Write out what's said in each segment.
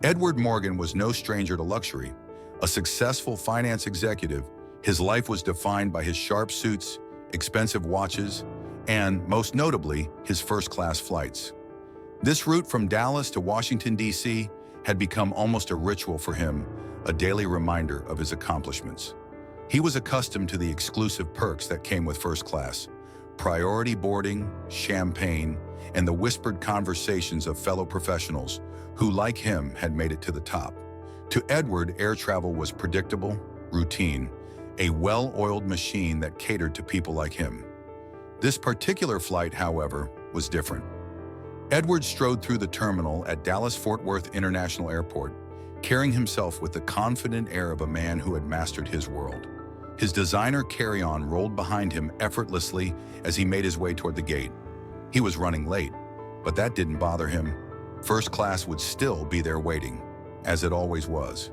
Edward Morgan was no stranger to luxury. A successful finance executive, his life was defined by his sharp suits, expensive watches, and, most notably, his first-class flights. This route from Dallas to Washington, D.C. had become almost a ritual for him, a daily reminder of his accomplishments. He was accustomed to the exclusive perks that came with first class: priority boarding, champagne, and the whispered conversations of fellow professionals who, like him, had made it to the top. To Edward, air travel was predictable, routine, a well-oiled machine that catered to people like him. This particular flight, however, was different. Edward strode through the terminal at Dallas-Fort Worth International Airport, carrying himself with the confident air of a man who had mastered his world. His designer carry-on rolled behind him effortlessly as he made his way toward the gate. He was running late, but that didn't bother him. First class would still be there waiting, as it always was.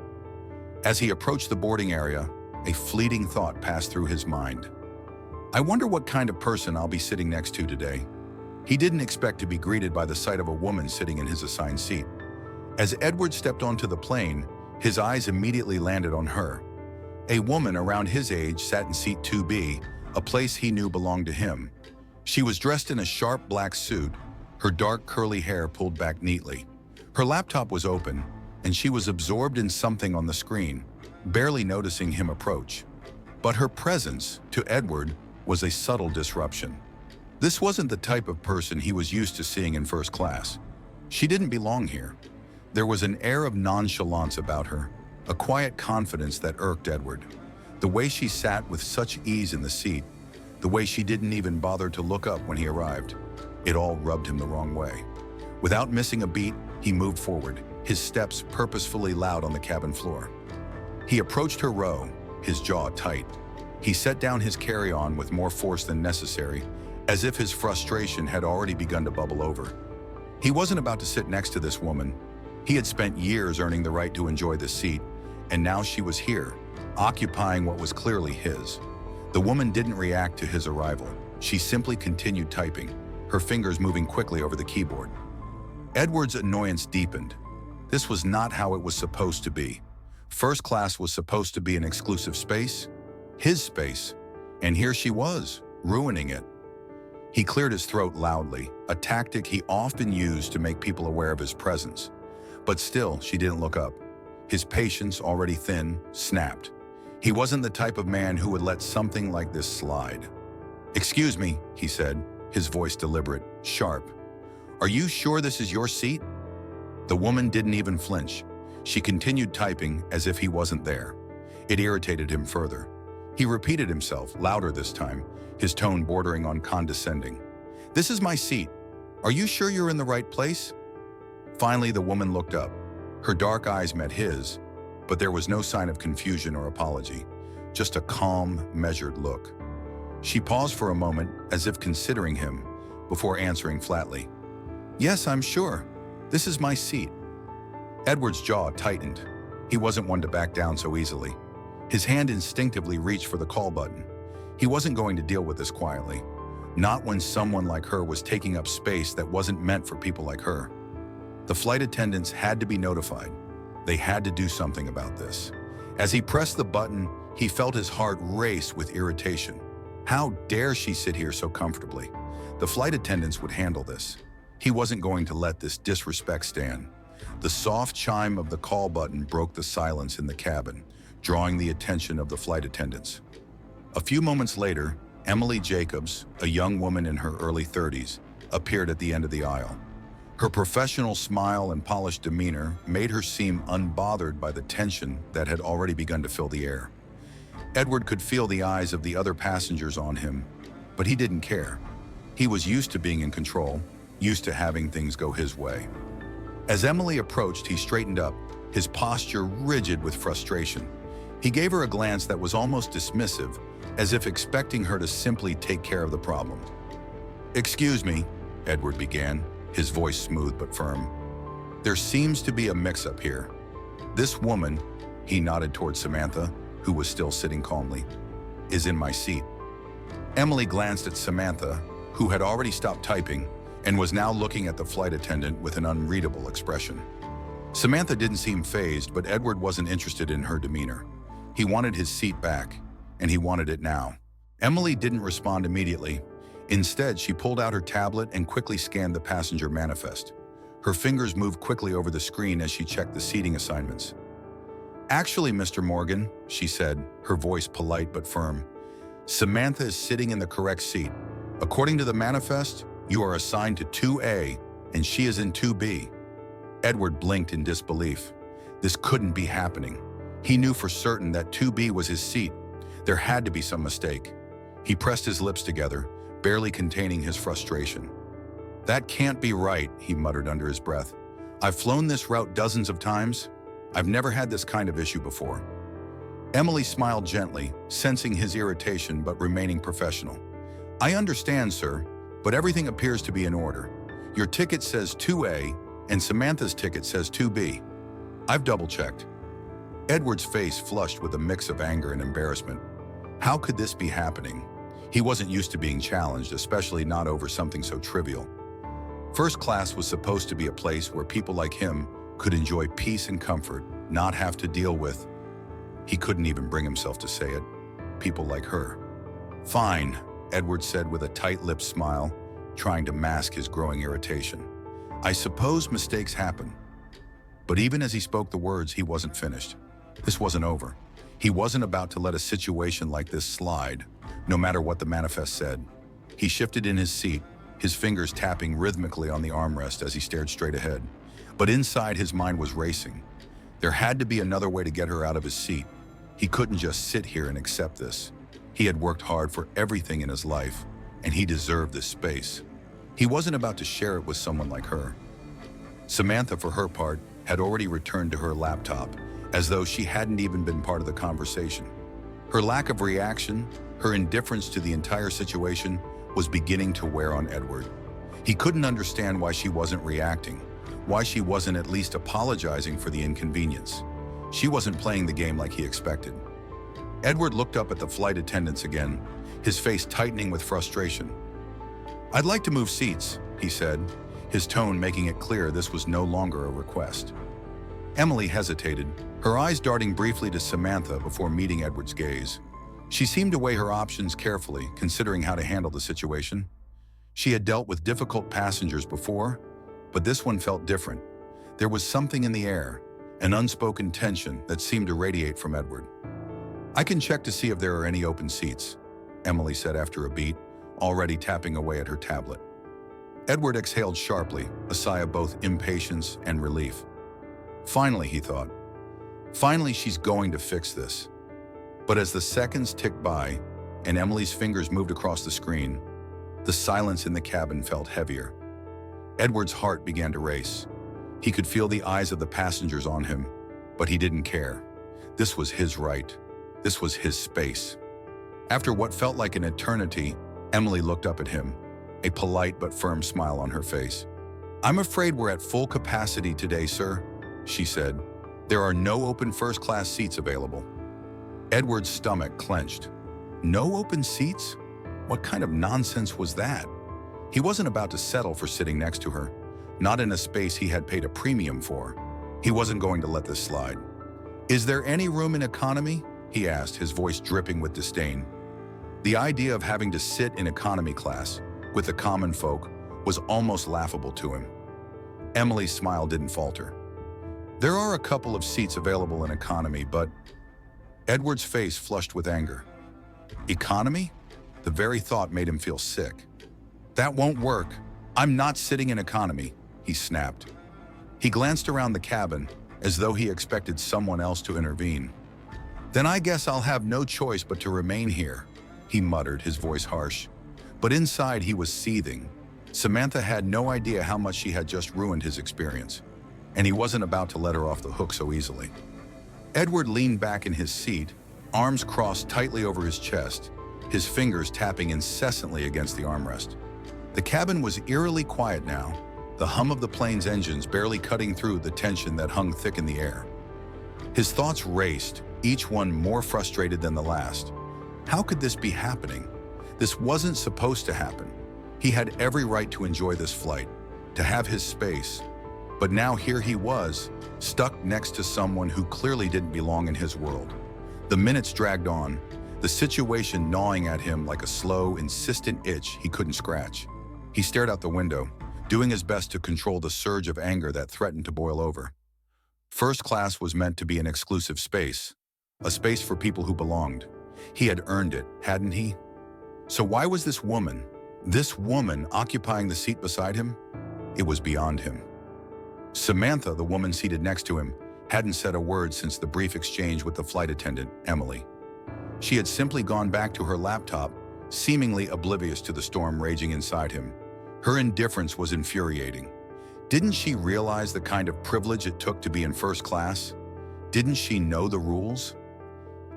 As he approached the boarding area, a fleeting thought passed through his mind. I wonder what kind of person I'll be sitting next to today. He didn't expect to be greeted by the sight of a woman sitting in his assigned seat. As Edward stepped onto the plane, his eyes immediately landed on her. A woman around his age sat in seat 2B, a place he knew belonged to him. She was dressed in a sharp black suit, her dark curly hair pulled back neatly. Her laptop was open, and she was absorbed in something on the screen, barely noticing him approach. But her presence, to Edward, was a subtle disruption. This wasn't the type of person he was used to seeing in first class. She didn't belong here. There was an air of nonchalance about her, a quiet confidence that irked Edward. The way she sat with such ease in the seat, the way she didn't even bother to look up when he arrived, it all rubbed him the wrong way. Without missing a beat, he moved forward, his steps purposefully loud on the cabin floor. He approached her row, his jaw tight. He set down his carry-on with more force than necessary, as if his frustration had already begun to bubble over. He wasn't about to sit next to this woman. He had spent years earning the right to enjoy this seat, and now she was here, occupying what was clearly his. The woman didn't react to his arrival. She simply continued typing, her fingers moving quickly over the keyboard. Edward's annoyance deepened. This was not how it was supposed to be. First class was supposed to be an exclusive space, his space, and here she was, ruining it. He cleared his throat loudly, a tactic he often used to make people aware of his presence. But still, she didn't look up. His patience, already thin, snapped. He wasn't the type of man who would let something like this slide. "Excuse me," he said, his voice deliberate, sharp. "Are you sure this is your seat?" The woman didn't even flinch. She continued typing as if he wasn't there. It irritated him further. He repeated himself, louder this time, his tone bordering on condescending. "This is my seat. Are you sure you're in the right place?" Finally, the woman looked up. Her dark eyes met his, but there was no sign of confusion or apology, just a calm, measured look. She paused for a moment, as if considering him, before answering flatly, "Yes, I'm sure. This is my seat." Edward's jaw tightened. He wasn't one to back down so easily. His hand instinctively reached for the call button. He wasn't going to deal with this quietly, not when someone like her was taking up space that wasn't meant for people like her. The flight attendants had to be notified. They had to do something about this. As he pressed the button, he felt his heart race with irritation. How dare she sit here so comfortably? The flight attendants would handle this. He wasn't going to let this disrespect stand. The soft chime of the call button broke the silence in the cabin, drawing the attention of the flight attendants. A few moments later, Emily Jacobs, a young woman in her early 30s, appeared at the end of the aisle. Her professional smile and polished demeanor made her seem unbothered by the tension that had already begun to fill the air. Edward could feel the eyes of the other passengers on him, but he didn't care. He was used to being in control, used to having things go his way. As Emily approached, he straightened up, his posture rigid with frustration. He gave her a glance that was almost dismissive, as if expecting her to simply take care of the problem. "Excuse me," Edward began, his voice smooth but firm. "There seems to be a mix-up here. This woman," he nodded toward Samantha, who was still sitting calmly, "is in my seat." Emily glanced at Samantha, who had already stopped typing and was now looking at the flight attendant with an unreadable expression. Samantha didn't seem fazed, but Edward wasn't interested in her demeanor. He wanted his seat back, and he wanted it now. Emily didn't respond immediately. Instead, she pulled out her tablet and quickly scanned the passenger manifest. Her fingers moved quickly over the screen as she checked the seating assignments. "Actually, Mr. Morgan," she said, her voice polite but firm, "Samantha is sitting in the correct seat. According to the manifest, you are assigned to 2A, and she is in 2B. Edward blinked in disbelief. This couldn't be happening. He knew for certain that 2B was his seat. There had to be some mistake. He pressed his lips together, barely containing his frustration. "That can't be right," he muttered under his breath. "I've flown this route dozens of times. I've never had this kind of issue before." Emily smiled gently, sensing his irritation but remaining professional. "I understand, sir, but everything appears to be in order. Your ticket says 2A, and Samantha's ticket says 2B. I've double-checked." Edward's face flushed with a mix of anger and embarrassment. How could this be happening? He wasn't used to being challenged, especially not over something so trivial. First class was supposed to be a place where people like him could enjoy peace and comfort, not have to deal with— He couldn't even bring himself to say it— people like her. "Fine," Edward said with a tight-lipped smile, trying to mask his growing irritation. "I suppose mistakes happen." But even as he spoke the words, he wasn't finished. This wasn't over. He wasn't about to let a situation like this slide, no matter what the manifest said. He shifted in his seat, his fingers tapping rhythmically on the armrest as he stared straight ahead. But inside, his mind was racing. There had to be another way to get her out of his seat. He couldn't just sit here and accept this. He had worked hard for everything in his life, and he deserved this space. He wasn't about to share it with someone like her. Samantha, for her part, had already returned to her laptop, as though she hadn't even been part of the conversation. Her lack of reaction, her indifference to the entire situation, was beginning to wear on Edward. He couldn't understand why she wasn't reacting, why she wasn't at least apologizing for the inconvenience. She wasn't playing the game like he expected. Edward looked up at the flight attendants again, his face tightening with frustration. "I'd like to move seats," he said, his tone making it clear this was no longer a request. Emily hesitated, her eyes darting briefly to Samantha before meeting Edward's gaze. She seemed to weigh her options carefully, considering how to handle the situation. She had dealt with difficult passengers before, but this one felt different. There was something in the air, an unspoken tension that seemed to radiate from Edward. "I can check to see if there are any open seats," Emily said after a beat, already tapping away at her tablet. Edward exhaled sharply, a sigh of both impatience and relief. Finally, he thought. Finally, she's going to fix this. But as the seconds ticked by and Emily's fingers moved across the screen, the silence in the cabin felt heavier. Edward's heart began to race. He could feel the eyes of the passengers on him, but he didn't care. This was his right. This was his space. After what felt like an eternity, Emily looked up at him, a polite but firm smile on her face. "I'm afraid we're at full capacity today, sir," she said. "There are no open first-class seats available." Edward's stomach clenched. No open seats? What kind of nonsense was that? He wasn't about to settle for sitting next to her, not in a space he had paid a premium for. He wasn't going to let this slide. "Is there any room in economy?" he asked, his voice dripping with disdain. The idea of having to sit in economy class with the common folk was almost laughable to him. Emily's smile didn't falter. "There are a couple of seats available in economy, but—" Edward's face flushed with anger. Economy? The very thought made him feel sick. "That won't work. I'm not sitting in economy," he snapped. He glanced around the cabin as though he expected someone else to intervene. "Then I guess I'll have no choice but to remain here," he muttered, his voice harsh. But inside he was seething. Samantha had no idea how much she had just ruined his experience, and he wasn't about to let her off the hook so easily. Edward leaned back in his seat, arms crossed tightly over his chest, his fingers tapping incessantly against the armrest. The cabin was eerily quiet now, the hum of the plane's engines barely cutting through the tension that hung thick in the air. His thoughts raced, each one more frustrated than the last. How could this be happening? This wasn't supposed to happen. He had every right to enjoy this flight, to have his space. But now here he was, stuck next to someone who clearly didn't belong in his world. The minutes dragged on, the situation gnawing at him like a slow, insistent itch he couldn't scratch. He stared out the window, doing his best to control the surge of anger that threatened to boil over. First class was meant to be an exclusive space, a space for people who belonged. He had earned it, hadn't he? So why was this woman occupying the seat beside him? It was beyond him. Samantha, the woman seated next to him, hadn't said a word since the brief exchange with the flight attendant, Emily. She had simply gone back to her laptop, seemingly oblivious to the storm raging inside him. Her indifference was infuriating. Didn't she realize the kind of privilege it took to be in first class? Didn't she know the rules?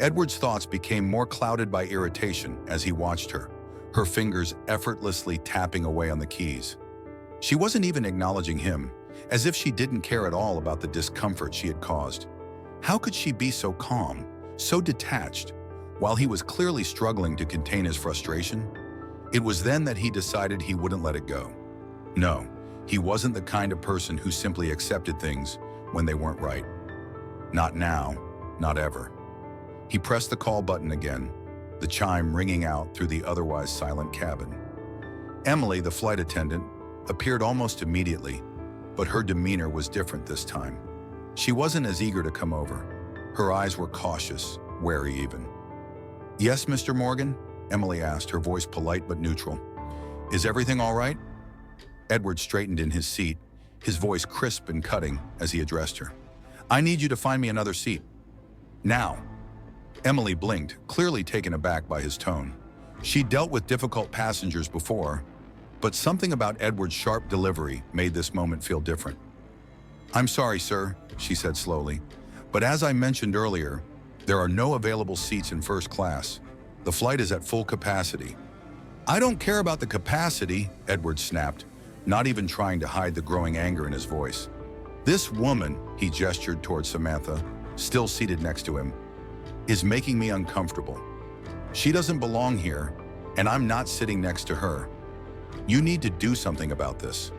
Edward's thoughts became more clouded by irritation as he watched her, her fingers effortlessly tapping away on the keys. She wasn't even acknowledging him, as if she didn't care at all about the discomfort she had caused. How could she be so calm, so detached, while he was clearly struggling to contain his frustration? It was then that he decided he wouldn't let it go. No, he wasn't the kind of person who simply accepted things when they weren't right. Not now, not ever. He pressed the call button again, the chime ringing out through the otherwise silent cabin. Emily, the flight attendant, appeared almost immediately, but her demeanor was different this time. She wasn't as eager to come over. Her eyes were cautious, wary even. "Yes, Mr. Morgan?" Emily asked, her voice polite but neutral. "Is everything all right?" Edward straightened in his seat, his voice crisp and cutting as he addressed her. "I need you to find me another seat. Now." Emily blinked, clearly taken aback by his tone. She'd dealt with difficult passengers before, but something about Edward's sharp delivery made this moment feel different. "I'm sorry, sir," she said slowly, "but as I mentioned earlier, there are no available seats in first class. The flight is at full capacity." "I don't care about the capacity," Edward snapped, not even trying to hide the growing anger in his voice. "This woman," he gestured towards Samantha, still seated next to him, "is making me uncomfortable. She doesn't belong here, and I'm not sitting next to her. You need to do something about this."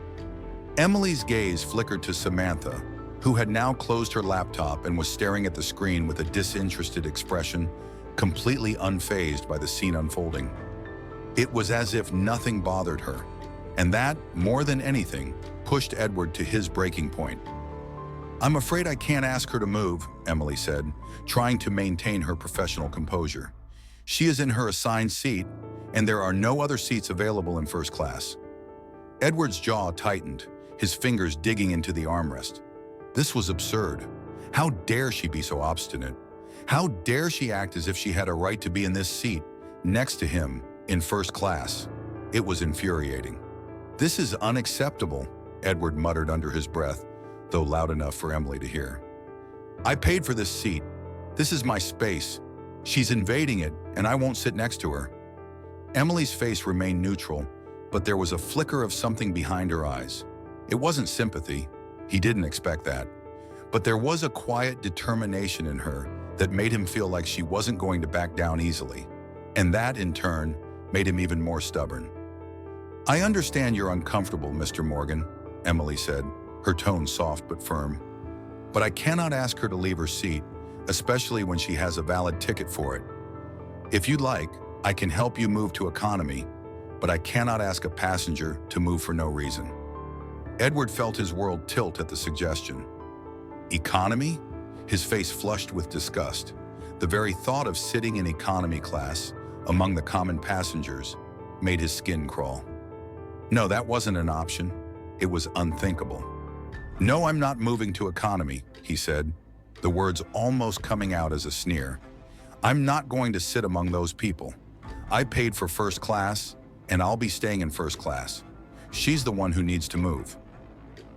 Emily's gaze flickered to Samantha, who had now closed her laptop and was staring at the screen with a disinterested expression, completely unfazed by the scene unfolding. It was as if nothing bothered her, and that, more than anything, pushed Edward to his breaking point. "I'm afraid I can't ask her to move," Emily said, trying to maintain her professional composure. "She is in her assigned seat, and there are no other seats available in first class." Edward's jaw tightened, his fingers digging into the armrest. This was absurd. How dare she be so obstinate? How dare she act as if she had a right to be in this seat, next to him, in first class? It was infuriating. "This is unacceptable," Edward muttered under his breath, though loud enough for Emily to hear. "I paid for this seat. This is my space. She's invading it, and I won't sit next to her." Emily's face remained neutral, but there was a flicker of something behind her eyes. It wasn't sympathy. He didn't expect that. But there was a quiet determination in her that made him feel like she wasn't going to back down easily. And that, in turn, made him even more stubborn. "I understand you're uncomfortable, Mr. Morgan," Emily said, her tone soft but firm. "But I cannot ask her to leave her seat, especially when she has a valid ticket for it. If you'd like, I can help you move to economy, but I cannot ask a passenger to move for no reason." Edward felt his world tilt at the suggestion. Economy? His face flushed with disgust. The very thought of sitting in economy class, among the common passengers, made his skin crawl. No, that wasn't an option. It was unthinkable. "No, I'm not moving to economy," he said, the words almost coming out as a sneer. "I'm not going to sit among those people. I paid for first class, and I'll be staying in first class. She's the one who needs to move."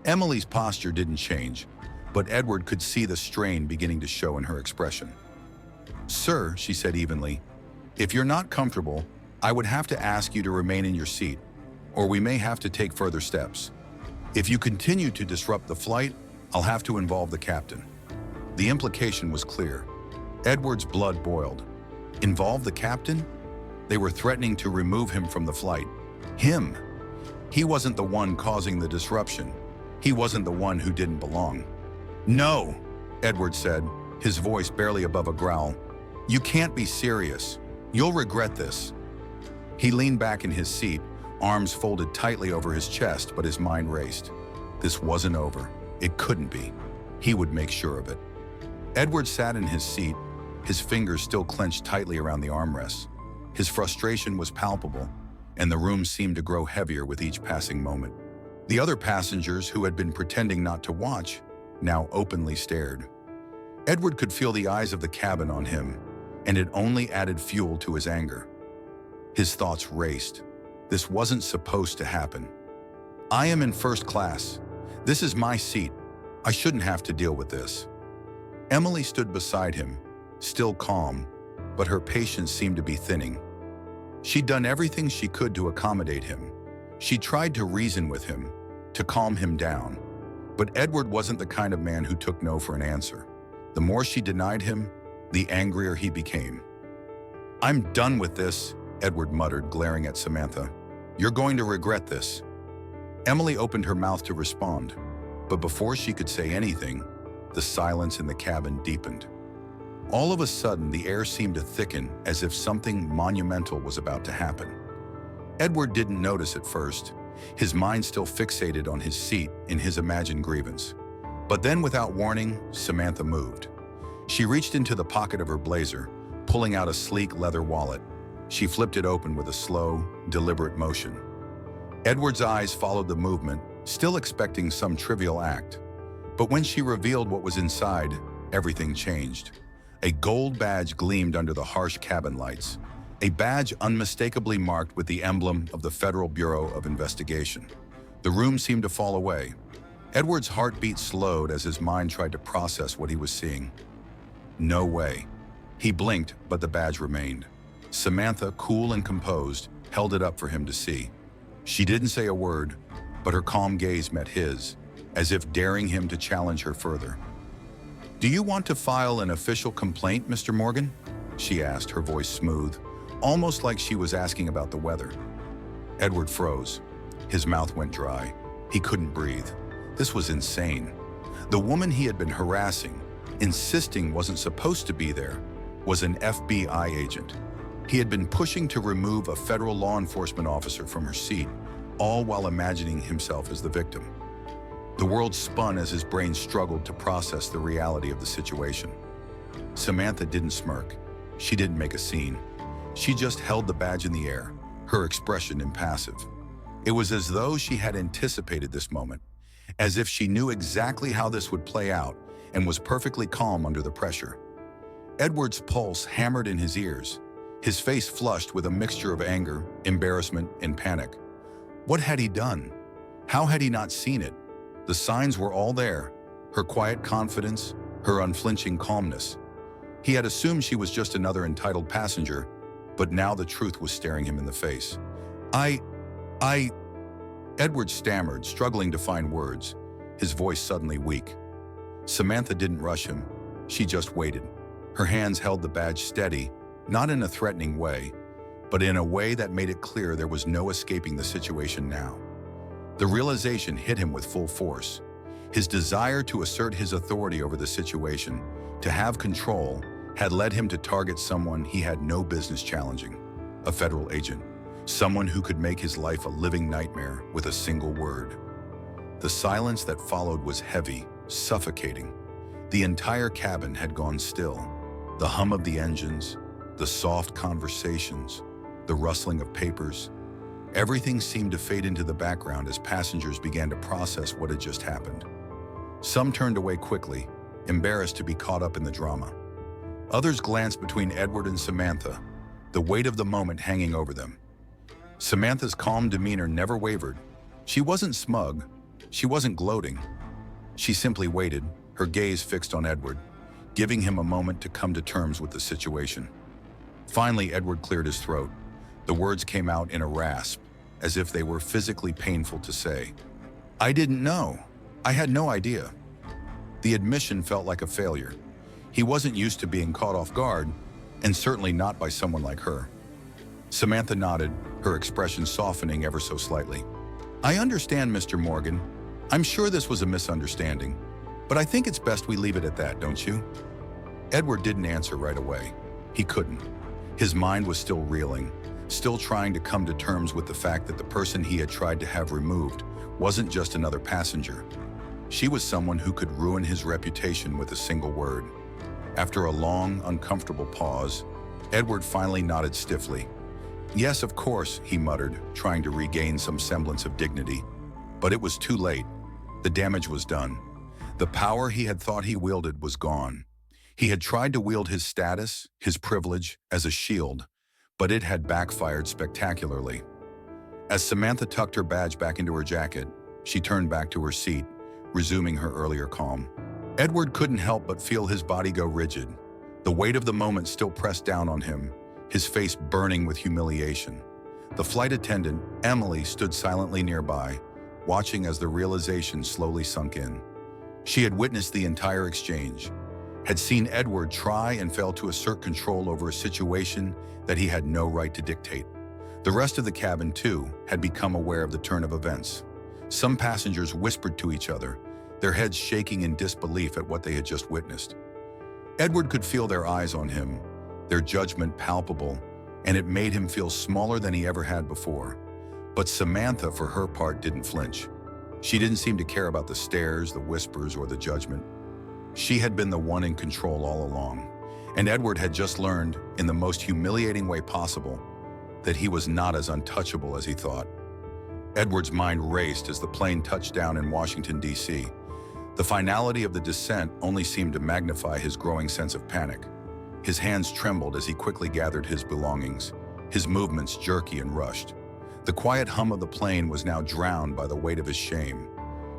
Emily's posture didn't change, but Edward could see the strain beginning to show in her expression. "Sir," she said evenly, "if you're not comfortable, I would have to ask you to remain in your seat, or we may have to take further steps. If you continue to disrupt the flight, I'll have to involve the captain." The implication was clear. Edward's blood boiled. Involve the captain? They were threatening to remove him from the flight. Him! He wasn't the one causing the disruption. He wasn't the one who didn't belong. "No," Edward said, his voice barely above a growl. "You can't be serious. You'll regret this." He leaned back in his seat, arms folded tightly over his chest, but his mind raced. This wasn't over. It couldn't be. He would make sure of it. Edward sat in his seat, his fingers still clenched tightly around the armrests. His frustration was palpable, and the room seemed to grow heavier with each passing moment. The other passengers, who had been pretending not to watch, now openly stared. Edward could feel the eyes of the cabin on him, and it only added fuel to his anger. His thoughts raced. This wasn't supposed to happen. "I am in first class. This is my seat. I shouldn't have to deal with this." Emily stood beside him, still calm, but her patience seemed to be thinning. She'd done everything she could to accommodate him. She tried to reason with him, to calm him down. But Edward wasn't the kind of man who took no for an answer. The more she denied him, the angrier he became. "I'm done with this," Edward muttered, glaring at Samantha. "You're going to regret this." Emily opened her mouth to respond, but before she could say anything, the silence in the cabin deepened. All of a sudden, the air seemed to thicken, as if something monumental was about to happen. Edward didn't notice at first, his mind still fixated on his seat in his imagined grievance. But then, without warning, Samantha moved. She reached into the pocket of her blazer, pulling out a sleek leather wallet. She flipped it open with a slow, deliberate motion. Edward's eyes followed the movement, still expecting some trivial act. But when she revealed what was inside, everything changed. A gold badge gleamed under the harsh cabin lights, a badge unmistakably marked with the emblem of the Federal Bureau of Investigation. The room seemed to fall away. Edward's heartbeat slowed as his mind tried to process what he was seeing. No way. He blinked, but the badge remained. Samantha, cool and composed, held it up for him to see. She didn't say a word, but her calm gaze met his, as if daring him to challenge her further. "Do you want to file an official complaint, Mr. Morgan?" she asked, her voice smooth, almost like she was asking about the weather. Edward froze. His mouth went dry. He couldn't breathe. This was insane. The woman he had been harassing, insisting wasn't supposed to be there, was an FBI agent. He had been pushing to remove a federal law enforcement officer from her seat, all while imagining himself as the victim. The world spun as his brain struggled to process the reality of the situation. Samantha didn't smirk. She didn't make a scene. She just held the badge in the air, her expression impassive. It was as though she had anticipated this moment, as if she knew exactly how this would play out and was perfectly calm under the pressure. Edward's pulse hammered in his ears, his face flushed with a mixture of anger, embarrassment, and panic. What had he done? How had he not seen it? The signs were all there, her quiet confidence, her unflinching calmness. He had assumed she was just another entitled passenger, but now the truth was staring him in the face. Edward stammered, struggling to find words, his voice suddenly weak. Samantha didn't rush him. She just waited. Her hands held the badge steady, not in a threatening way, but in a way that made it clear there was no escaping the situation now. The realization hit him with full force. His desire to assert his authority over the situation, to have control, had led him to target someone he had no business challenging, a federal agent, someone who could make his life a living nightmare with a single word. The silence that followed was heavy, suffocating. The entire cabin had gone still. The hum of the engines, the soft conversations, the rustling of papers, everything seemed to fade into the background as passengers began to process what had just happened. Some turned away quickly, embarrassed to be caught up in the drama. Others glanced between Edward and Samantha, the weight of the moment hanging over them. Samantha's calm demeanor never wavered. She wasn't smug. She wasn't gloating. She simply waited, her gaze fixed on Edward, giving him a moment to come to terms with the situation. Finally, Edward cleared his throat. The words came out in a rasp, as if they were physically painful to say. "I didn't know. I had no idea." The admission felt like a failure. He wasn't used to being caught off guard, and certainly not by someone like her. Samantha nodded, her expression softening ever so slightly. "I understand, Mr. Morgan. I'm sure this was a misunderstanding, but I think it's best we leave it at that, don't you? Edward didn't answer right away. He couldn't. His mind was still reeling, still trying to come to terms with the fact that the person he had tried to have removed wasn't just another passenger. She was someone who could ruin his reputation with a single word. After a long, uncomfortable pause, Edward finally nodded stiffly. "Yes, of course," he muttered, trying to regain some semblance of dignity. But it was too late. The damage was done. The power he had thought he wielded was gone. He had tried to wield his status, his privilege, as a shield, but it had backfired spectacularly. As Samantha tucked her badge back into her jacket, she turned back to her seat, resuming her earlier calm. Edward couldn't help but feel his body go rigid, the weight of the moment still pressed down on him, his face burning with humiliation. The flight attendant, Emily, stood silently nearby, watching as the realization slowly sunk in. She had witnessed the entire exchange, had seen Edward try and fail to assert control over a situation that he had no right to dictate. The rest of the cabin, too, had become aware of the turn of events. Some passengers whispered to each other, their heads shaking in disbelief at what they had just witnessed. Edward could feel their eyes on him, their judgment palpable, and it made him feel smaller than he ever had before. But Samantha, for her part, didn't flinch. She didn't seem to care about the stares, the whispers, or the judgment. She had been the one in control all along, and Edward had just learned, in the most humiliating way possible, that he was not as untouchable as he thought. Edward's mind raced as the plane touched down in Washington, D.C. The finality of the descent only seemed to magnify his growing sense of panic. His hands trembled as he quickly gathered his belongings, his movements jerky and rushed. The quiet hum of the plane was now drowned by the weight of his shame.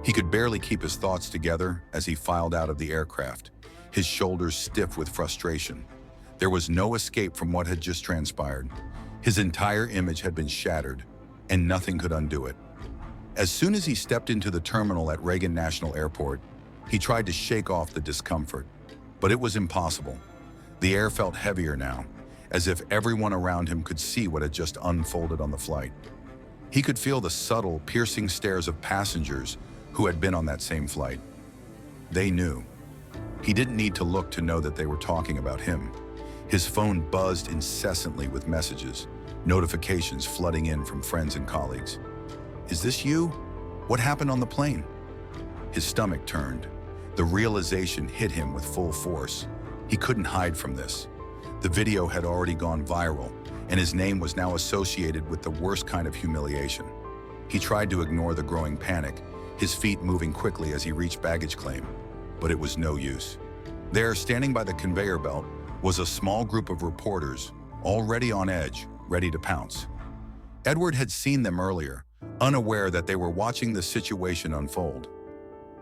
He could barely keep his thoughts together as he filed out of the aircraft, his shoulders stiff with frustration. There was no escape from what had just transpired. His entire image had been shattered, and nothing could undo it. As soon as he stepped into the terminal at Reagan National Airport, he tried to shake off the discomfort, but it was impossible. The air felt heavier now, as if everyone around him could see what had just unfolded on the flight. He could feel the subtle, piercing stares of passengers who had been on that same flight. They knew. He didn't need to look to know that they were talking about him. His phone buzzed incessantly with messages, notifications flooding in from friends and colleagues. "Is this you? What happened on the plane?" His stomach turned. The realization hit him with full force. He couldn't hide from this. The video had already gone viral, and his name was now associated with the worst kind of humiliation. He tried to ignore the growing panic, his feet moving quickly as he reached baggage claim, but it was no use. There, standing by the conveyor belt, was a small group of reporters, already on edge, ready to pounce. Edward had seen them earlier, unaware that they were watching the situation unfold.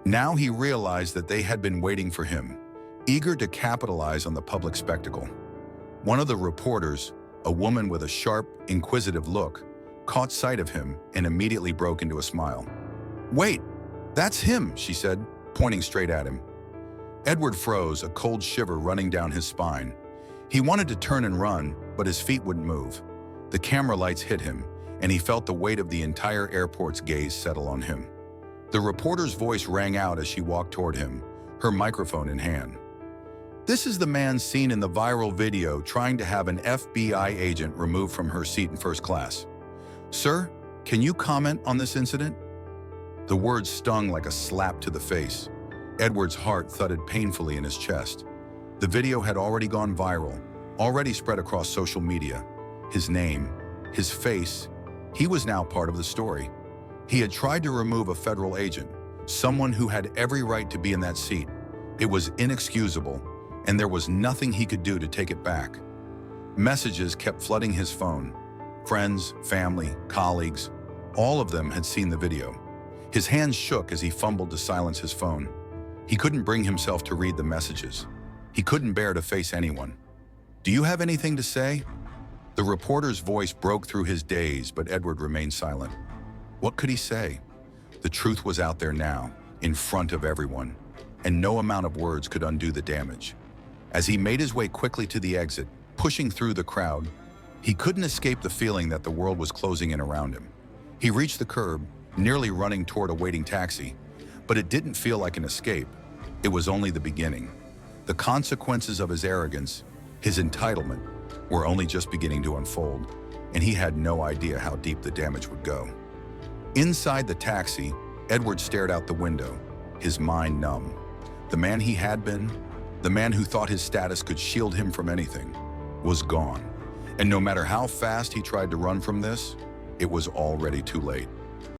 Now he realized that they had been waiting for him, eager to capitalize on the public spectacle. One of the reporters, a woman with a sharp, inquisitive look, caught sight of him and immediately broke into a smile. "Wait, that's him," she said, pointing straight at him. Edward froze, a cold shiver running down his spine. He wanted to turn and run, but his feet wouldn't move. The camera lights hit him, and he felt the weight of the entire airport's gaze settle on him. The reporter's voice rang out as she walked toward him, her microphone in hand. "This is the man seen in the viral video trying to have an FBI agent removed from her seat in first class. Sir, can you comment on this incident?" The words stung like a slap to the face. Edward's heart thudded painfully in his chest. The video had already gone viral, already spread across social media. His name, his face, he was now part of the story. He had tried to remove a federal agent, someone who had every right to be in that seat. It was inexcusable, and there was nothing he could do to take it back. Messages kept flooding his phone. Friends, family, colleagues, all of them had seen the video. His hands shook as he fumbled to silence his phone. He couldn't bring himself to read the messages. He couldn't bear to face anyone. "Do you have anything to say?" The reporter's voice broke through his daze, but Edward remained silent. What could he say? The truth was out there now, in front of everyone, and no amount of words could undo the damage. As he made his way quickly to the exit, pushing through the crowd, he couldn't escape the feeling that the world was closing in around him. He reached the curb, nearly running toward a waiting taxi, But it didn't feel like an escape. It was only the beginning. The consequences of his arrogance, his entitlement, were only just beginning to unfold, and he had no idea how deep the damage would go. Inside the taxi, Edward stared out the window, his mind numb. The man he had been, the man who thought his status could shield him from anything, was gone. And no matter how fast he tried to run from this, it was already too late.